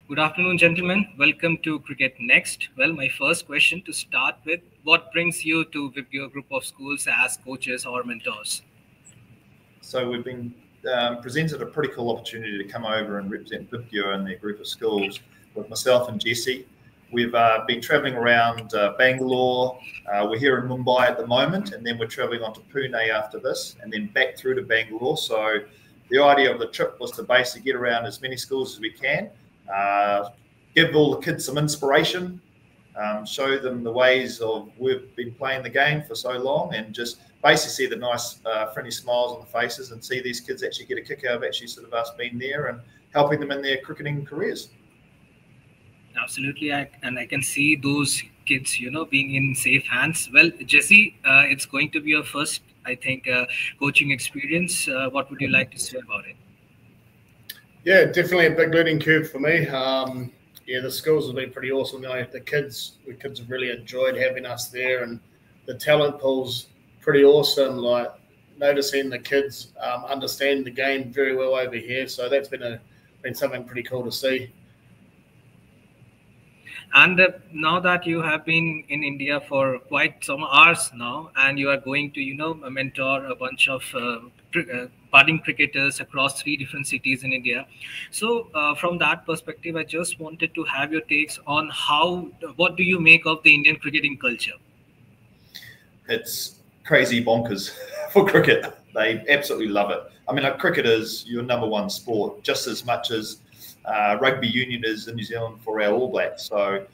Good afternoon, gentlemen. Welcome to Cricket Next. Well, my first question to start with, what brings you to Vibgyor Group of Schools as coaches or mentors? So we've been presented a pretty cool opportunity to come over and represent Vibgyor and their group of schools with myself and Jesse. We've been travelling around Bangalore. We're here in Mumbai at the moment, and then we're travelling on to Pune after this, and then back through to Bangalore. So the idea of the trip was to basically get around as many schools as we can, give all the kids some inspiration, show them the ways of we've been playing the game for so long, and just basically see the nice friendly smiles on the faces and see these kids actually get a kick out of actually sort of us being there and helping them in their cricketing careers. Absolutely, and I can see those kids, being in safe hands. Well, Jesse, it's going to be your first, I think, coaching experience. What would you like to say about it? Yeah, definitely a big learning curve for me. Yeah, the schools have been pretty awesome. The kids have really enjoyed having us there, and the talent pool's pretty awesome. Like noticing the kids understand the game very well over here, so that's been something pretty cool to see. And now that you have been in India for quite some hours now, and you are going to, mentor a bunch of budding cricketers across 3 different cities in India. So from that perspective, I just wanted to have your takes on what do you make of the Indian cricketing culture? It's crazy bonkers for cricket. They absolutely love it. I mean, cricket is your #1 sport, just as much as rugby union is in New Zealand for our All Blacks. So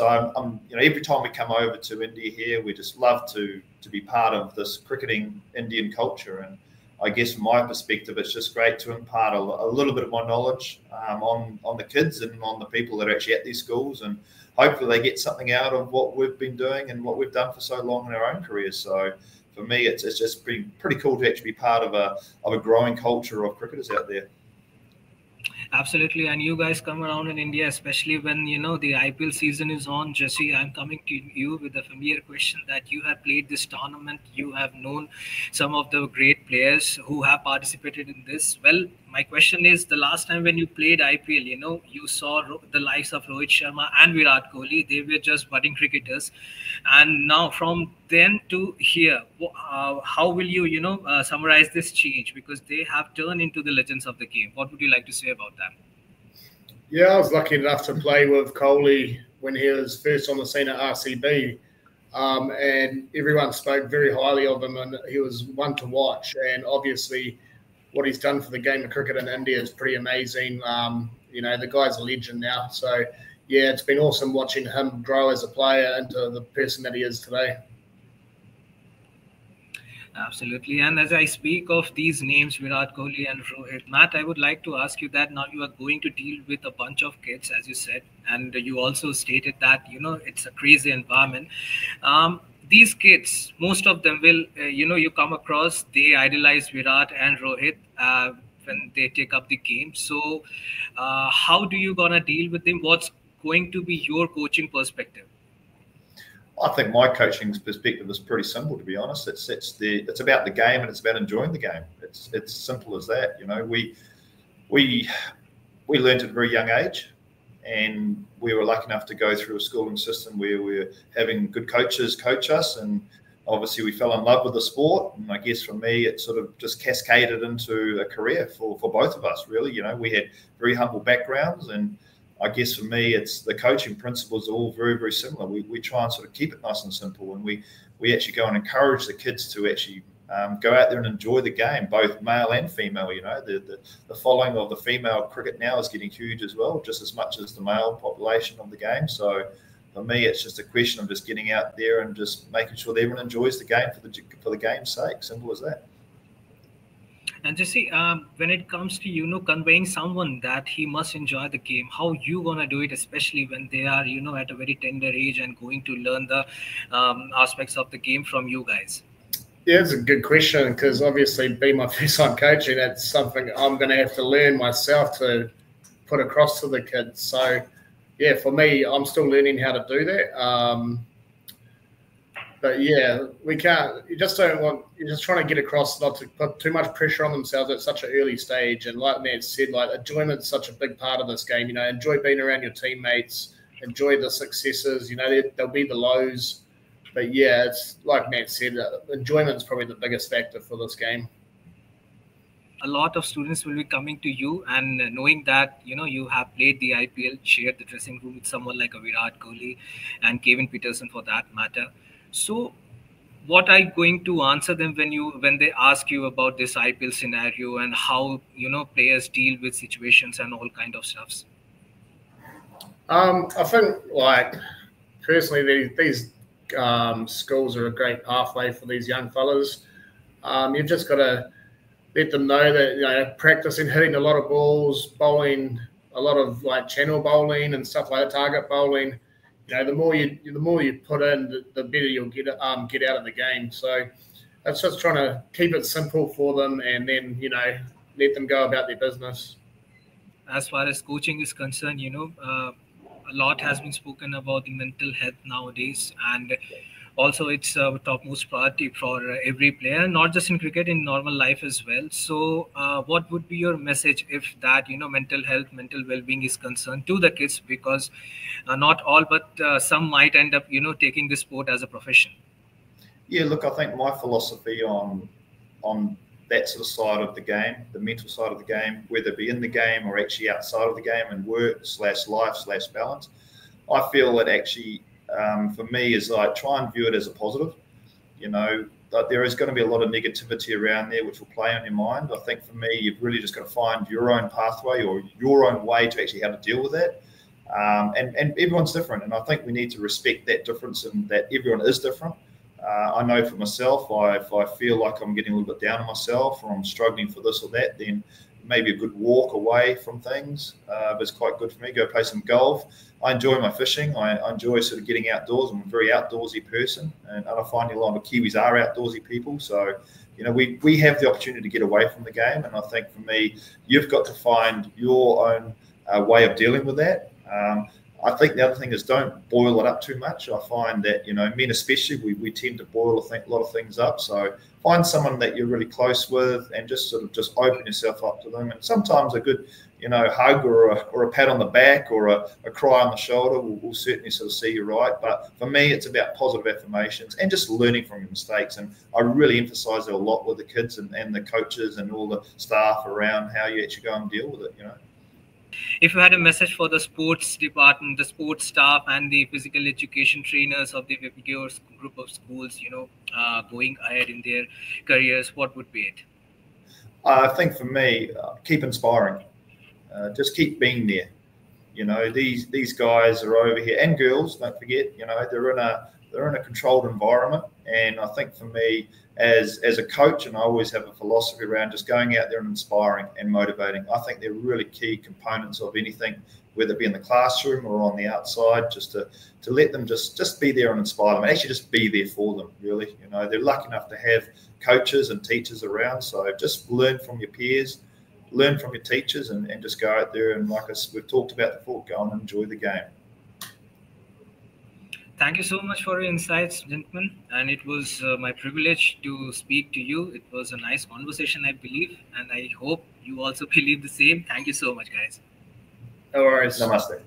I'm every time we come over to India here, we just love to be part of this cricketing Indian culture. And I guess from my perspective, it's just great to impart a little bit of my knowledge on the kids and on the people that are actually at these schools, and hopefully they get something out of what we've been doing and what we've done for so long in our own careers. So for me, it's just pretty cool to actually be part of a growing culture of cricketers out there. Absolutely, and you guys come around in India, especially when the IPL season is on. Jesse, I'm coming to you with a familiar question that you have played this tournament. You have known some of the great players who have participated in this. Well, my question is, the last time when you played IPL, you saw the likes of Rohit Sharma and Virat Kohli. They were just budding cricketers, and now from then to here, how will you summarize this change, because they have turned into the legends of the game? What would you like to say about that? Yeah, I was lucky enough to play with Kohli when he was first on the scene at RCB, and everyone spoke very highly of him, and he was one to watch. And obviously, what he's done for the game of cricket in India is pretty amazing. The guy's a legend now. So, yeah, it's been awesome watching him grow as a player into the person that he is today. Absolutely. And as I speak of these names, Virat Kohli and Rohit, Matt, I would like to ask you that now you are going to deal with a bunch of kids, as you said, and you also stated that, it's a crazy environment. These kids, most of them will, you come across, they idolize Virat and Rohit when they take up the game. So how do you gonna deal with them? What's going to be your coaching perspective? I think my coaching perspective is pretty simple, to be honest. It's about the game, and it's about enjoying the game. It's simple as that. We learned at a very young age, and we were lucky enough to go through a schooling system where we're having good coaches coach us, and obviously we fell in love with the sport. And I guess for me, it sort of just cascaded into a career for both of us, really. We had very humble backgrounds, and I guess for me, it's the coaching principles are all very, very similar. We try and sort of keep it nice and simple, and we actually go and encourage the kids to actually go out there and enjoy the game, both male and female. The following of the female cricket now is getting huge as well, just as much as the male population of the game. So for me, it's just a question of just getting out there and just making sure that everyone enjoys the game for the game's sake. Simple as that. And Jesse, when it comes to, conveying someone that he must enjoy the game, how you gonna do it, especially when they are, at a very tender age and going to learn the aspects of the game from you guys? Yeah, it's a good question, because obviously being my first time coaching, that's something I'm going to have to learn myself to put across to the kids. So, yeah, for me, I'm still learning how to do that. But yeah, we can't. You just don't want. You're just trying to get across not to put too much pressure on themselves at such an early stage. And like Matt said, like enjoyment's such a big part of this game. You know, enjoy being around your teammates. Enjoy the successes. You know, there'll be the lows. But yeah, it's like Matt said, enjoyment's probably the biggest factor for this game. A lot of students will be coming to you, and knowing that you have played the IPL, shared the dressing room with someone like a Virat Kohli and Kevin Peterson for that matter. So what are you going to answer them when they ask you about this IPL scenario and how players deal with situations and all kind of stuffs? I think, like, personally, these schools are a great pathway for these young fellas. You've just got to let them know that practicing hitting a lot of balls, bowling a lot of like channel bowling and stuff like that, target bowling. The more you put in, the better you'll get out of the game. So it's just trying to keep it simple for them, and then let them go about their business. As far as coaching is concerned, a lot has been spoken about the mental health nowadays, and also it's a topmost priority for every player, not just in cricket, in normal life as well. So what would be your message if that mental health, mental well-being is concerned to the kids, because not all but some might end up taking this sport as a profession? Yeah, look, I think my philosophy on that sort of side of the game, the mental side of the game, whether it be in the game or actually outside of the game, and work/life/balance, I feel it actually, for me, is like try and view it as a positive. That there is going to be a lot of negativity around there which will play on your mind. I think for me, you've really just got to find your own pathway or your own way to actually how to deal with that. And everyone's different, and I think we need to respect that difference and that everyone is different. I know for myself, if I feel like I'm getting a little bit down on myself or I'm struggling for this or that, then maybe a good walk away from things is quite good for me. Go play some golf. I enjoy my fishing. I enjoy sort of getting outdoors. I'm a very outdoorsy person, and I find a lot of Kiwis are outdoorsy people. So, we have the opportunity to get away from the game, and I think for me, you've got to find your own way of dealing with that. I think the other thing is don't boil it up too much. I find that, men especially, we tend to boil a lot of things up. So find someone that you're really close with and just open yourself up to them. And sometimes a good, hug or a pat on the back or a cry on the shoulder will certainly sort of see you right. But for me, it's about positive affirmations and just learning from your mistakes. And I really emphasize it a lot with the kids and the coaches and all the staff around how you actually go and deal with it, If you had a message for the sports department, the sports staff, and the physical education trainers of the Vibgyor Group of schools, going ahead in their careers, what would be it? I think for me, keep inspiring. Just keep being there. These guys are over here, and girls, don't forget. They're in a controlled environment, and I think for me, as a coach, and I always have a philosophy around just going out there and inspiring and motivating. I think they're really key components of anything, whether it be in the classroom or on the outside, just to let them just be there and inspire them, and actually just be there for them, really. They're lucky enough to have coaches and teachers around, so just learn from your peers, learn from your teachers, and just go out there and, like we've talked about before, go and enjoy the game. Thank you so much for your insights, gentlemen. And it was my privilege to speak to you. It was a nice conversation, I believe. And I hope you also believe the same. Thank you so much, guys. No worries. Namaste.